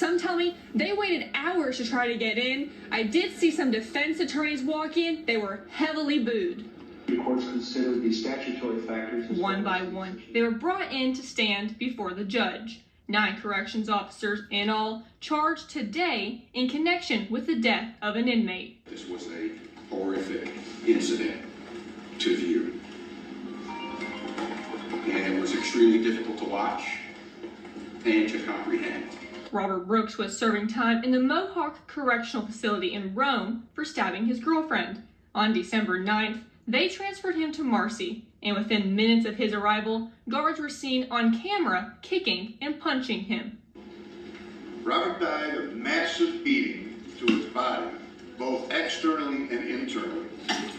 Some tell me they waited hours to try to get in. I did see some defense attorneys walk in. They were heavily booed. The courts consider the statutory factors one by one. They were brought in to stand before the judge. 9 corrections officers in all charged today in connection with the death of an inmate. This was a horrific incident to view, and it was extremely difficult to watch and to comprehend. Robert Brooks was serving time in the Mohawk Correctional Facility in Rome for stabbing his girlfriend. On December 9th, they transferred him to Marcy, and within minutes of his arrival, guards were seen on camera kicking and punching him. Robert died of massive beating to his body, both externally and internally.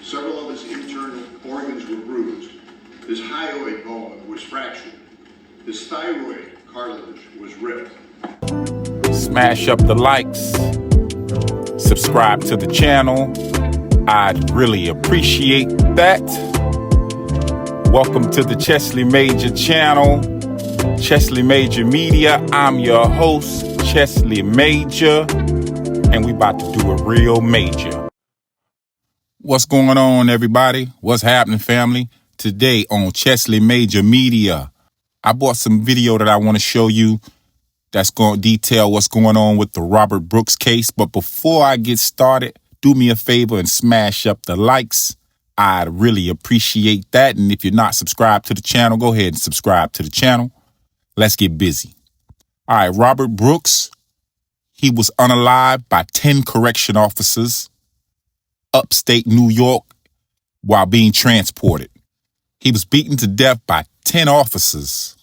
Several of his internal organs were bruised. His hyoid bone was fractured. His thyroid cartilage was ripped. Smash up the likes. Subscribe to the channel. I'd really appreciate that. Welcome to the Chesley Major channel, Chesley Major Media. I'm your host, Chesley Major, and we about to do a real major. What's going on, everybody? What's happening, family? Today on Chesley Major Media, I brought some video that I want to show you that's going to detail what's going on with the Robert Brooks case. But before I get started, do me a favor and smash up the likes. I'd really appreciate that. And if you're not subscribed to the channel, go ahead and subscribe to the channel. Let's get busy. All right, Robert Brooks, he was unalived by 10 correction officers upstate New York while being transported. He was beaten to death by 10 officers.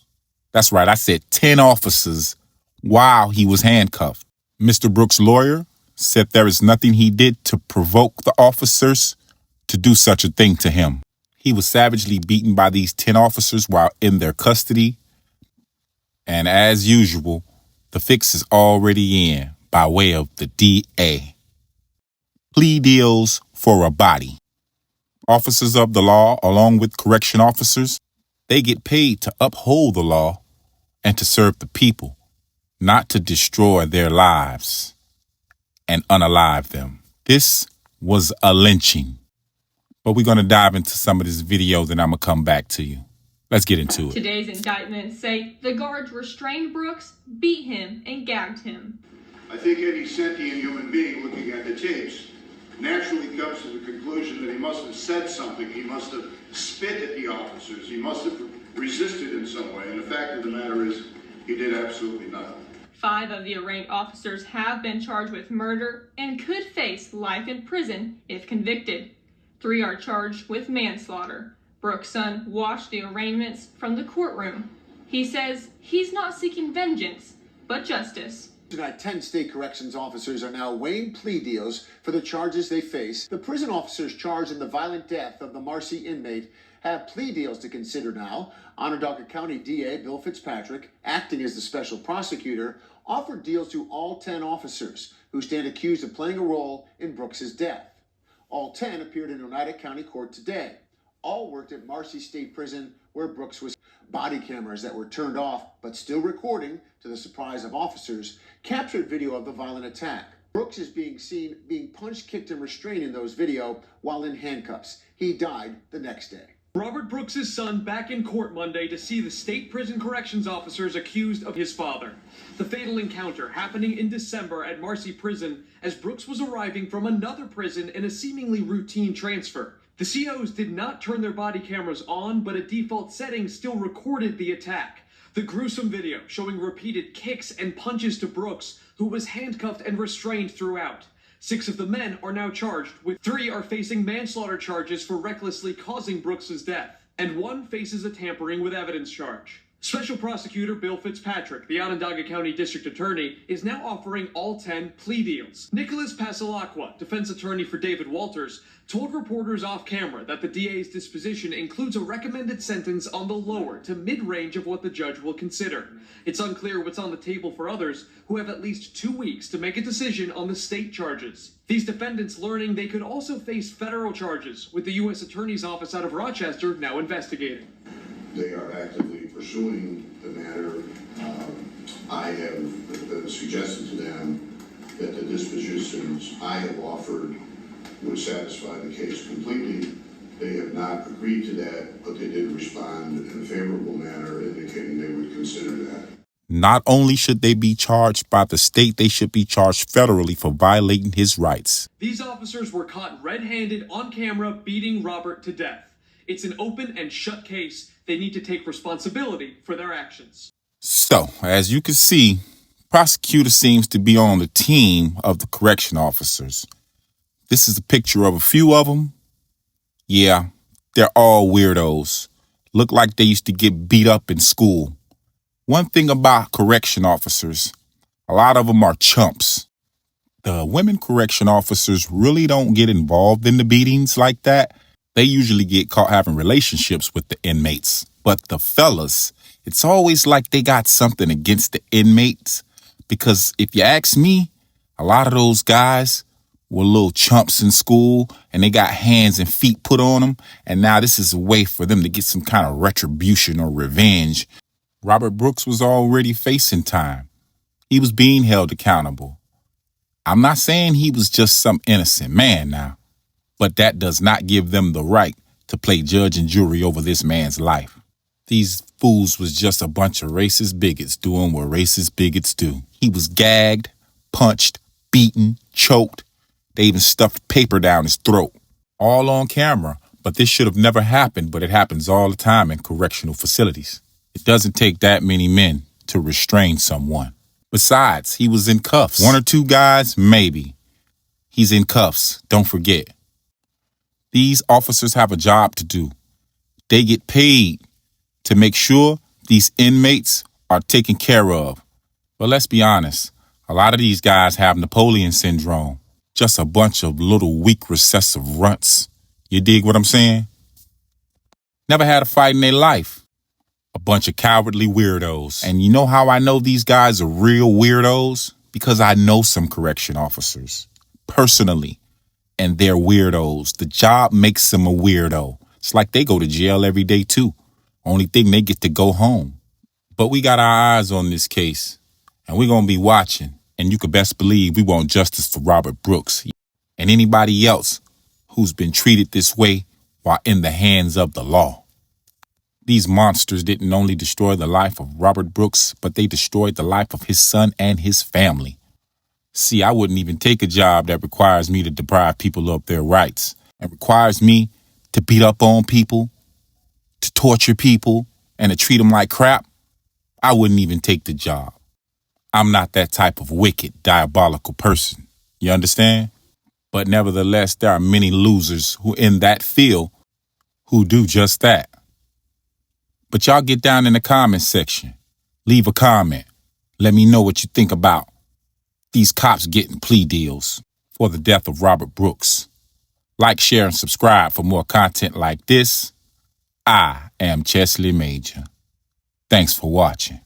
That's right, I said 10 officers while he was handcuffed. Mr. Brooks' lawyer said there is nothing he did to provoke the officers to do such a thing to him. He was savagely beaten by these 10 officers while in their custody. And as usual, the fix is already in by way of the DA. Plea deals for a body. Officers of the law, along with correction officers, they get paid to uphold the law and to serve the people, not to destroy their lives and unalive them. This was a lynching. But we're going to dive into some of this video, then I'm going to come back to you. Let's get into it. Today's indictments say the guards restrained Brooks, beat him, and gagged him. I think any sentient human being looking at the tapes naturally comes to the conclusion that he must have said something. He must have spit at the officers. He must have resisted in some way. And the fact of the matter is, he did absolutely nothing. 5 of the arraigned officers have been charged with murder and could face life in prison if convicted. 3 are charged with manslaughter. Brooks' son watched the arraignments from the courtroom. He says he's not seeking vengeance, but justice. Tonight, 10 state corrections officers are now weighing plea deals for the charges they face. The prison officers charged in the violent death of the Marcy inmate have plea deals to consider now. Onondaga County DA Bill Fitzpatrick, acting as the special prosecutor, offered deals to all 10 officers who stand accused of playing a role in Brooks' death. All 10 appeared in Oneida County Court today. All worked at Marcy State Prison, where Brooks was. Body cameras that were turned off, but still recording, to the surprise of officers, captured video of the violent attack. Brooks is being seen being punched, kicked, and restrained in those video while in handcuffs. He died the next day. Robert Brooks' son back in court Monday to see the state prison corrections officers accused of his father. The fatal encounter happening in December at Marcy Prison as Brooks was arriving from another prison in a seemingly routine transfer. The COs did not turn their body cameras on, but a default setting still recorded the attack. The gruesome video showing repeated kicks and punches to Brooks, who was handcuffed and restrained throughout. 6 of the men are now charged, with 3 are facing manslaughter charges for recklessly causing Brooks' death, and 1 faces a tampering with evidence charge. Special Prosecutor Bill Fitzpatrick, the Onondaga County District Attorney, is now offering all 10 plea deals. Nicholas Pasalacqua, defense attorney for David Walters, told reporters off camera that the DA's disposition includes a recommended sentence on the lower to mid-range of what the judge will consider. It's unclear what's on the table for others, who have at least 2 weeks to make a decision on the state charges. These defendants learning they could also face federal charges, with the U.S. Attorney's Office out of Rochester now investigating. They are actively pursuing the matter. I have, suggested to them that the dispositions I have offered would satisfy the case completely. They have not agreed to that, but they did respond in a favorable manner, indicating they would consider that. Not only should they be charged by the state, they should be charged federally for violating his rights. These officers were caught red-handed on camera beating Robert to death. It's an open and shut case. They need to take responsibility for their actions. So, as you can see, prosecutor seems to be on the team of the correction officers. This is a picture of a few of them. Yeah, they're all weirdos. Look like they used to get beat up in school. One thing about correction officers, a lot of them are chumps. The women correction officers really don't get involved in the beatings like that. They usually get caught having relationships with the inmates. But the fellas, it's always like they got something against the inmates. Because if you ask me, a lot of those guys were little chumps in school and they got hands and feet put on them. And now this is a way for them to get some kind of retribution or revenge. Robert Brooks was already facing time. He was being held accountable. I'm not saying he was just some innocent man now, but that does not give them the right to play judge and jury over this man's life. These fools was just a bunch of racist bigots doing what racist bigots do. He was gagged, punched, beaten, choked. They even stuffed paper down his throat. All on camera, but this should have never happened, but it happens all the time in correctional facilities. It doesn't take that many men to restrain someone. Besides, he was in cuffs. One or two guys, maybe. He's in cuffs, don't forget. These officers have a job to do. They get paid to make sure these inmates are taken care of. But let's be honest, a lot of these guys have Napoleon syndrome. Just a bunch of little weak recessive runts. You dig what I'm saying? Never had a fight in their life. A bunch of cowardly weirdos. And you know how I know these guys are real weirdos? Because I know some correction officers personally, and they're weirdos. The job makes them a weirdo. It's like they go to jail every day too. Only thing, they get to go home. But we got our eyes on this case, and we're going to be watching. And you could best believe we want justice for Robert Brooks and anybody else who's been treated this way while in the hands of the law. These monsters didn't only destroy the life of Robert Brooks, but they destroyed the life of his son and his family. See, I wouldn't even take a job that requires me to deprive people of their rights and requires me to beat up on people, to torture people, and to treat them like crap. I wouldn't even take the job. I'm not that type of wicked, diabolical person. You understand? But nevertheless, there are many losers who in that field who do just that. But y'all get down in the comment section. Leave a comment. Let me know what you think about these cops getting plea deals for the death of Robert Brooks. Like, share, and subscribe for more content like this. I am Chesley Major. Thanks for watching.